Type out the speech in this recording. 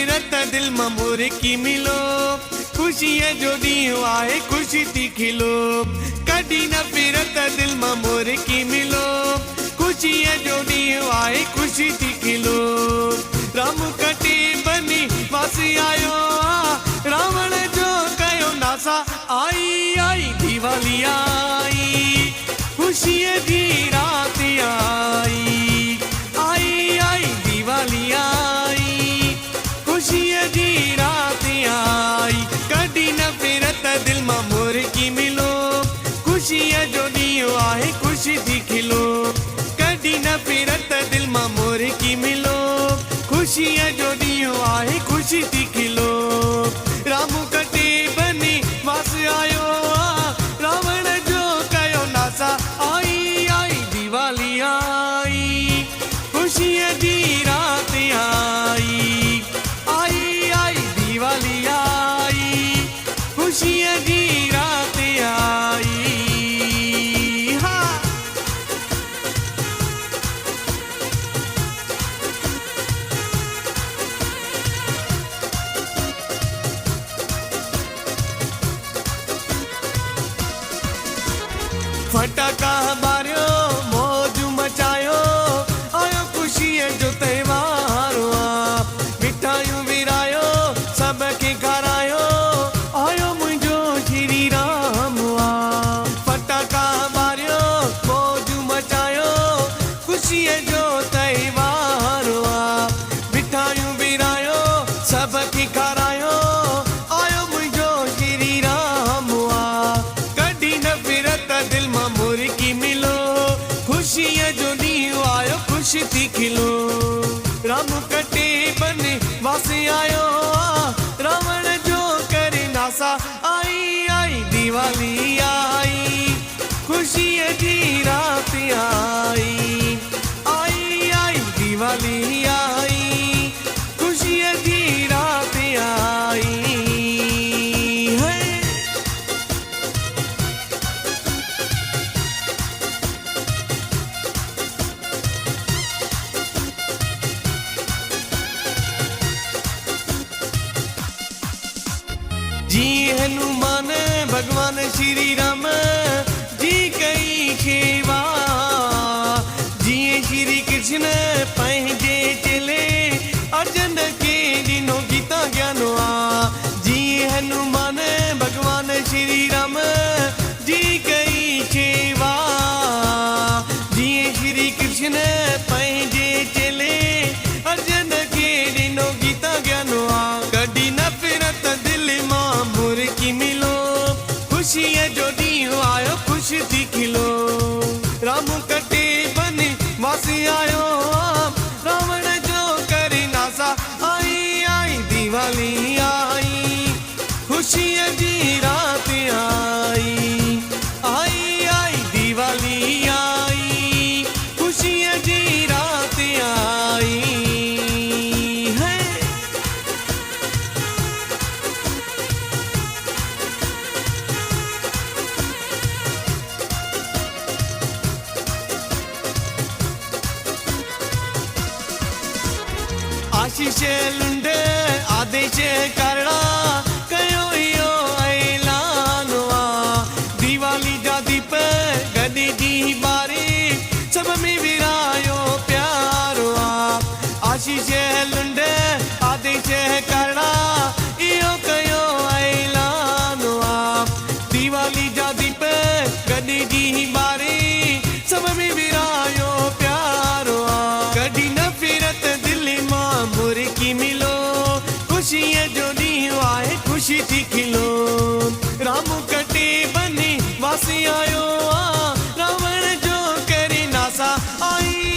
फिरत दिल में मोर की मिलो खुशी है जो ॾींहुं आहे खुशी थी खिलो कॾहिं न फिरत दिल में मोर की मिलो खुशी है जो ॾींहुं आहे खुशी थी खिलो राम कटे बनी वासी आयो रावण जो कयो नासा आई आई दिवाली आई खुशी जी रात आई आई आई दिवाली आई खुशी जी रात आई कॾहिं न फिरत दिल में मोर की मिलो खुशी जो ॾींहुं आहे खुशी थी खिलो कॾहिं न फिरत दिल में मोर की मिलो खुशी जो ॾींहुं आहे खुशी थी खिलो राम कटे बनी वास आयो रावण जो कयो नासा आई आई दिवाली आई खुशी जी रात आई आई आई दिवाली आई खुशी जी रात आई फटाका बारियो मौज मचायो आयो खुशी जो त्योहार मिठाइयूं विरायो सबके खारायो आयो मुझो श्री राम फटाका बारियो मौज मचायो खुशी जो त्योहार मिठाइयूं विरायो सबके खारायो आयो मुझो श्री राम कॾहिं न फिरत दिल में मोर की मिलो खुशी जो ॾींहुं आयो खुशी थी खिलो राम कटे बने वास आयो रावण जो करे नासा आई आई दिवाली आई खुशी जी रात आई आई आई दिवाली आई खुशी जी रात आई जी हनुमान भगवान श्री राम जी कई शेवा जी श्री कृष्ण पंहिंजे चेले अर्जन के ॾिनो गीता ज्ञानवा जी हनुमान भगवान श्री राम जी कई शेवा जी श्री कृष्ण पंहिंजे चेले अर्जन के ॾिनो गीता ज्ञानवा कॾहिं न फिरत दिल मां मोर की मिलो खुशी जो ॾींहुं आयो खुशी थी खिलो राम कटे बनी वासी आयो रावण जो करे नासा आई आई दिवाली आई खुशी जी रात आई आई आई दिवाली आई खुशी जी रात आई आशीष लुंड आदेश करणा कयो इहो ऐलान दिवाली जा दीप गॾे जी बारे सब में विरायो प्यार आशीष लुंड आदेश करणा इहो कयो ऐलान दिवाली जा दीप गॾे जी बारे सब में विरायो प्यार कॾहिं न फिरत दिल मां मोर की मिलो खुशी जो ॾींहुं आहे खुशी थी खिलो राम कटे बनी वासी आयो रावण जो करे नासा आई